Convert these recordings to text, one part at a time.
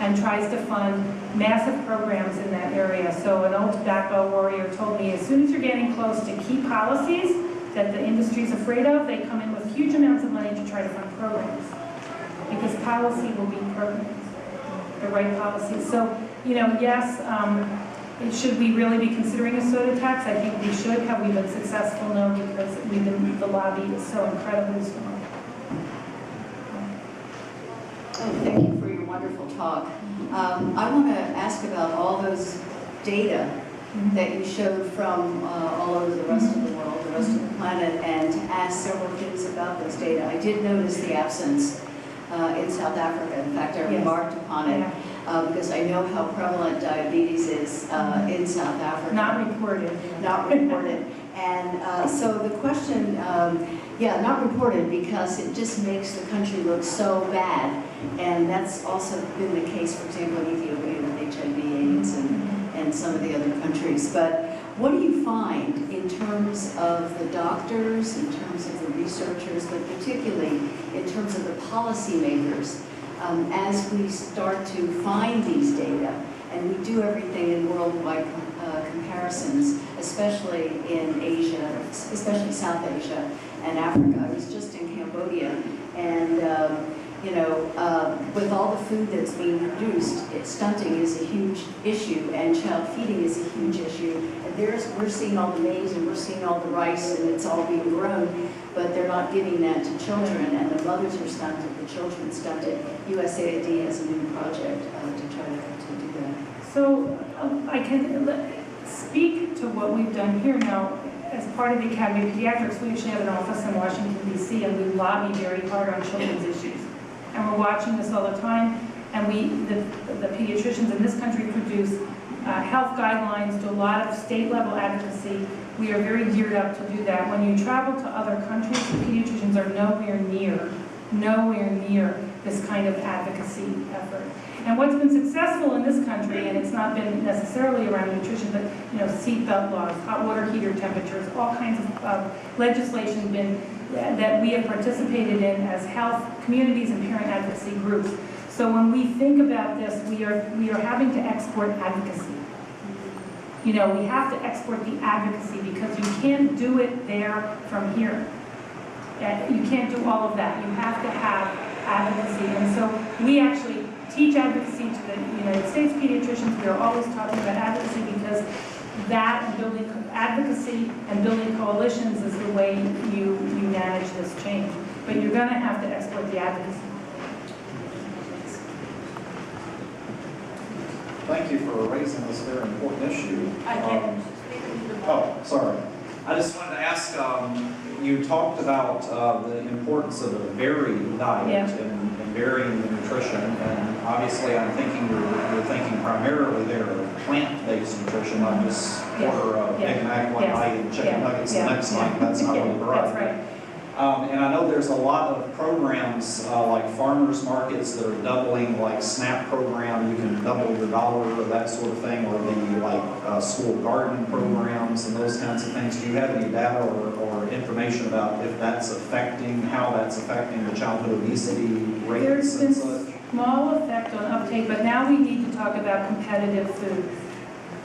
and tries to fund massive programs in that area. So an old tobacco warrior told me, as soon as you're getting close to key policies that the industry's afraid of, they come in with huge amounts of money to try to fund programs. Because policy will be programs, the right policies. So, you know, yes, should we really be considering a soda tax? I think we should. Have we been successful? No, because the lobby is so incredibly strong. Oh, thank you for your wonderful talk. I want to ask about all those data that you showed from all over the rest of the world, the rest of the planet, and to ask several things about those data. I did notice the absence in South Africa. In fact, I remarked upon it because I know how prevalent diabetes is in South Africa. Not reported. Not reported. And so the question, not reported because it just makes the country look so bad. And that's also been the case, for example, in Ethiopia with HIV/AIDS and some of the other countries. But what do you find in terms of the doctors, in terms of the researchers, but particularly in terms of the policymakers, as we start to find these data, and we do everything in worldwide comparisons, especially in Asia, especially South Asia and Africa. I was just in Cambodia, and with all the food that's being produced, stunting is a huge issue, and child feeding is a huge issue. And we're seeing all the maize and we're seeing all the rice, and it's all being grown, but they're not giving that to children, and the mothers are stunted, the children stunted. USAID has a new project to try to do that. So I can speak to what we've done here now. As part of the Academy of Pediatrics, we actually have an office in Washington, D.C., and we lobby very hard on children's issues. And we're watching this all the time, and the pediatricians in this country produce health guidelines, do a lot of state-level advocacy. We are very geared up to do that. When you travel to other countries, the pediatricians are nowhere near this kind of advocacy effort. And what's been successful in this country, and it's not been necessarily around nutrition, but seatbelt laws, hot water heater temperatures, all kinds of legislation that we have participated in as health communities and parent advocacy groups. So when we think about this, we are having to export advocacy. We have to export the advocacy because you can't do it there from here. You can't do all of that. You have to have advocacy. And so we actually teach advocacy to the United States pediatricians. We are always talking about advocacy because that and building advocacy and building coalitions is the way you manage this change. But you're going to have to export the advocacy. Thank you for raising this very important issue. Sorry. I just wanted to ask, you talked about the importance of a varied diet and varying the nutrition, and obviously I'm thinking you're thinking primarily there of plant-based nutrition, not just order a Big Mac one night and chicken nuggets the next night. That's not really correct. That's right. And I know there's a lot of programs like farmers markets that are doubling, like SNAP program, you can double your dollar or that sort of thing, or the school garden programs and those kinds of things. Do you have any data or information about if that's affecting, how that's affecting the childhood obesity rates and such? There's been small effect on uptake, but now we need to talk about competitive food.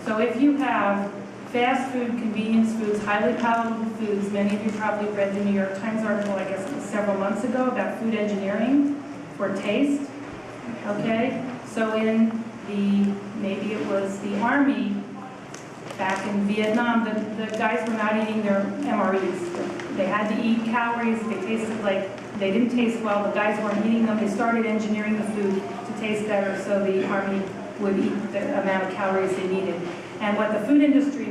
So if you have fast food, convenience foods, highly palatable foods. Many of you probably read the New York Times article, I guess it was several months ago, about food engineering for taste. Okay, so in maybe it was the Army back in Vietnam, the guys were not eating their MREs. They had to eat calories. They tasted like they didn't taste well. The guys weren't eating them. They started engineering the food to taste better so the Army would eat the amount of calories they needed. And what the food industry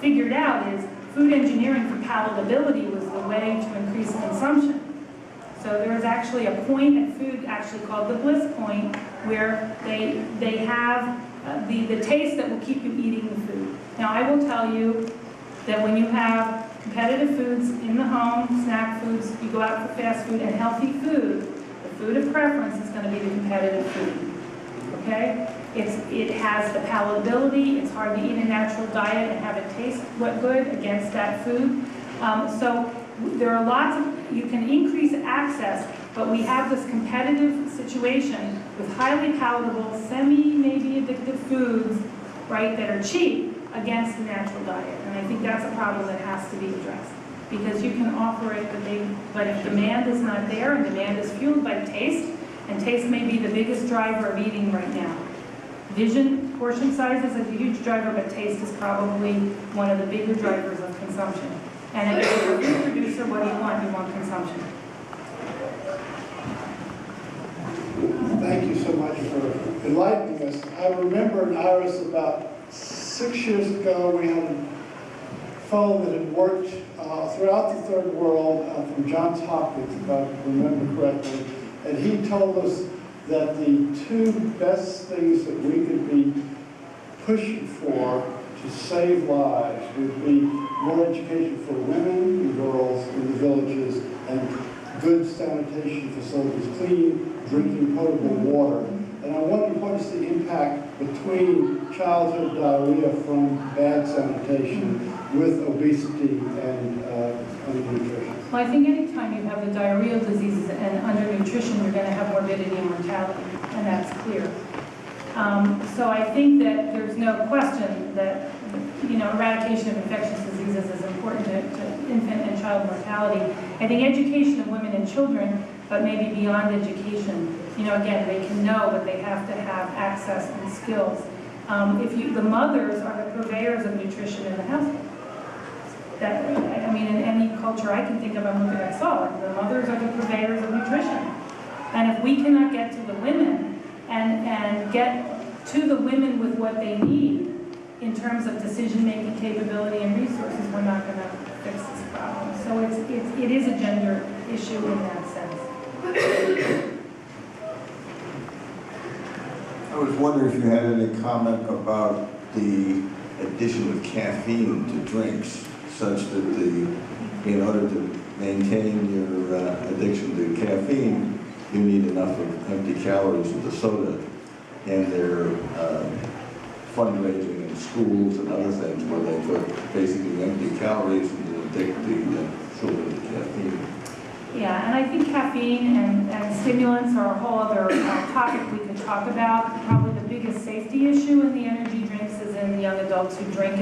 figured out is food engineering for palatability was the way to increase consumption. So there was actually a point at food actually called the bliss point where they have the taste that will keep you eating the food. Now I will tell you that when you have competitive foods in the home, snack foods, you go out for fast food and healthy food, the food of preference is going to be the competitive food. Okay? It has the palatability. It's hard to eat a natural diet and have it taste good against that food. So there are lots of, you can increase access, but we have this competitive situation with highly palatable, maybe addictive foods, right, that are cheap against the natural diet. And I think that's a problem that has to be addressed. Because you can offer it, but if demand is not there, and demand is fueled by taste, and taste may be the biggest driver of eating right now. Vision, portion size is a huge driver, but taste is probably one of the bigger drivers of consumption. And if you're a food producer, what do you want? You want consumption. Thank you so much for enlightening us. I remember in IRAS about 6 years ago, we had a fellow that had worked throughout the third world from Johns Hopkins, if I remember correctly, and he told us that the two best things that we could be pushing for to save lives would be more education for women and girls in the villages and good sanitation facilities, clean drinking potable water. And I wonder what is the impact between childhood diarrhea from bad sanitation with obesity and undernutrition? Well, I think anytime you have the diarrheal diseases and undernutrition, you're going to have morbidity and mortality, and that's clear. So I think that there's no question that, eradication of infectious diseases is important to infant and child mortality. I think education of women and children, but maybe beyond education, again, they can know, but they have to have access and skills. The mothers are the purveyors of nutrition in the household. In any culture I can think of, I'm looking at solid. The mothers are the purveyors of nutrition. And if we cannot get to the women and get to the women with what they need in terms of decision-making capability and resources, we're not going to fix this problem. So it is a gender issue in that sense. I was wondering if you had any comment about the addition of caffeine to drinks, such that in order to maintain your addiction to caffeine, you need enough of empty calories of the soda, and their fundraising in schools and other things where they put basically empty calories and addict the children to caffeine. Yeah, and I think caffeine and stimulants are a whole other topic we could talk about. Probably the biggest safety issue in the energy drinks is in young adults who drink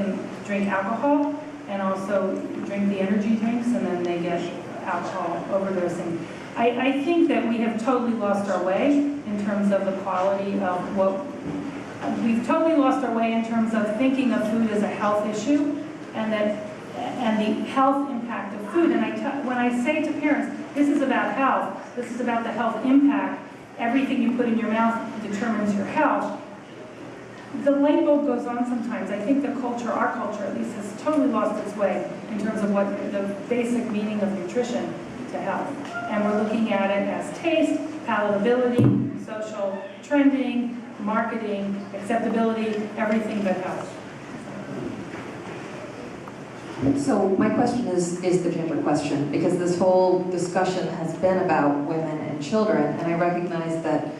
alcohol and also drink the energy drinks, and then they get alcohol overdosing. I think that we have totally lost our way in terms of the quality of what we've totally lost our way in terms of thinking of food as a health issue and the health impact of food. And when I say to parents, this is about health, this is about the health impact, everything you put in your mouth determines your health, the light bulb goes on sometimes. I think the culture, our culture at least, has totally lost its way in terms of what the basic meaning of nutrition to health. And we're looking at it as taste, palatability, social trending, marketing, acceptability, everything but health. So my question is the gender question, because this whole discussion has been about women and children, and I recognize that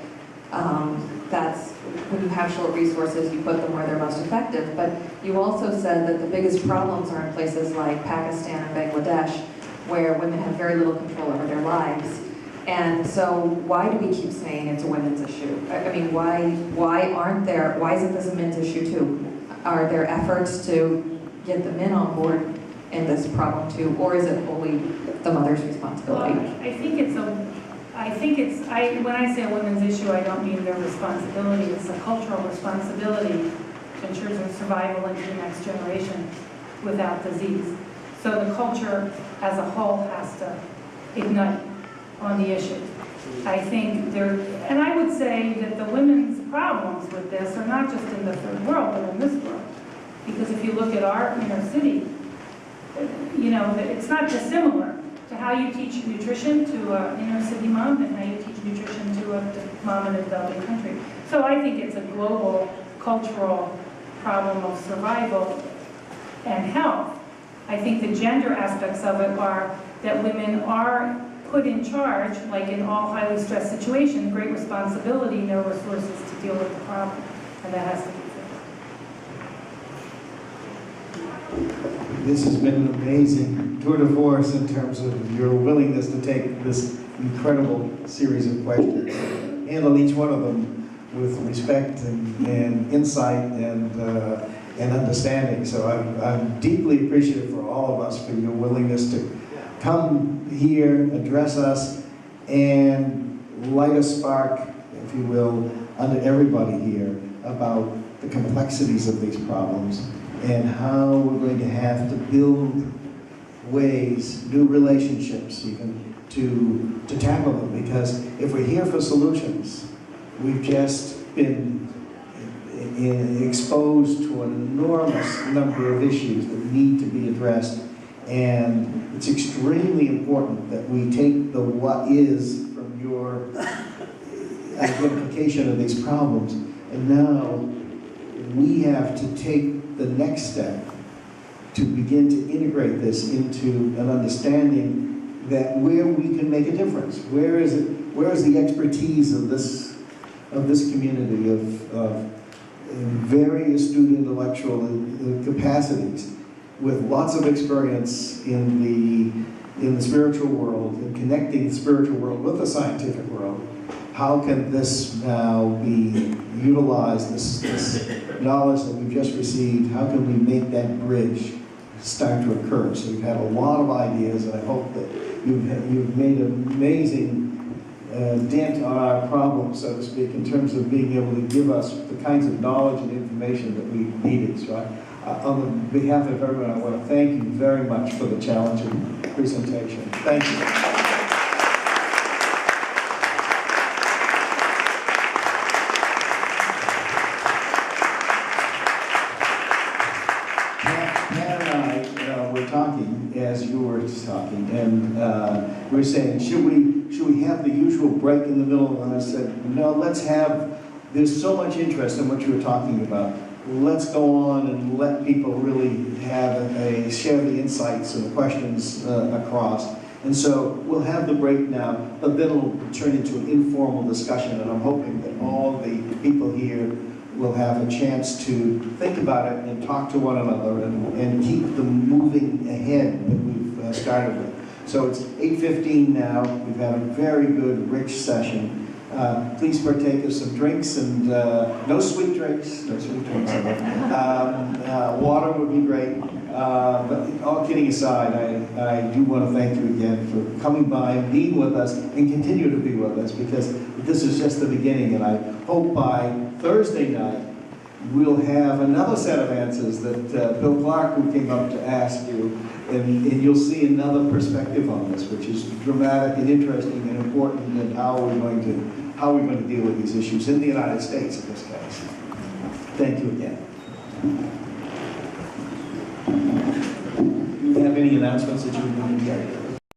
that's when you have short resources, you put them where they're most effective, but you also said that the biggest problems are in places like Pakistan and Bangladesh, where women have very little control over their lives. And so why do we keep saying it's a women's issue? I mean, why isn't this a men's issue too? Are there efforts to get the men on board in this problem too, or is it wholly the mother's responsibility? Well, when I say a women's issue, I don't mean their responsibility. It's a cultural responsibility to ensure their survival into the next generation without disease. So the culture as a whole has to ignite on the issue. I think and I would say that the women's problems with this are not just in the third world, but in this world. Because if you look at our inner city, it's not dissimilar to how you teach nutrition to an inner city mom and how you teach nutrition to a mom in a developing country. So I think it's a global cultural problem of survival and health. I think the gender aspects of it are that women are put in charge, like in all highly stressed situations, great responsibility, no resources to deal with the problem, and that has to be fixed. This has been an amazing tour de force in terms of your willingness to take this incredible series of questions handle each one of them with respect and insight and understanding. So I'm deeply appreciative for all of us for your willingness to come here, address us, and light a spark, if you will, under everybody here about the complexities of these problems and how we're going to have to build ways, new relationships even, to tackle them. Because if we're here for solutions, we've just been exposed to an enormous number of issues that need to be addressed. And it's extremely important that we take the what is from your identification of these problems. And now we have to take the next step to begin to integrate this into an understanding that where we can make a difference. Where is the expertise of this community of very astute intellectual capacities with lots of experience in the spiritual world, in connecting the spiritual world with the scientific world. How can this now be utilized, this knowledge that we've just received, how can we make that bridge start to occur? So you've had a lot of ideas, and I hope that you've made an amazing dent on our problem, so to speak, in terms of being able to give us the kinds of knowledge and information that we needed. So on behalf of everyone, I want to thank you very much for the challenging presentation. Thank you. As you were talking, and we were saying, should we have the usual break in the middle? And I said, no, there's so much interest in what you were talking about. Let's go on and let people really share the insights and the questions across. And so we'll have the break now, but then it'll turn into an informal discussion, and I'm hoping that all the people here will have a chance to think about it and talk to one another and keep them moving ahead that we've started with. So it's 8:15 now. We've had a very good, rich session. Please partake of some drinks, and no sweet drinks. Water would be great. But all kidding aside, I do want to thank you again for coming by and being with us and continue to be with us, because this is just the beginning, and I hope by Thursday night we'll have another set of answers that Bill Clark, who came up to ask you, and you'll see another perspective on this, which is dramatic and interesting and important, and how we're going to deal with these issues in the United States in this case. Thank you again. Do you have any announcements that you would like to make?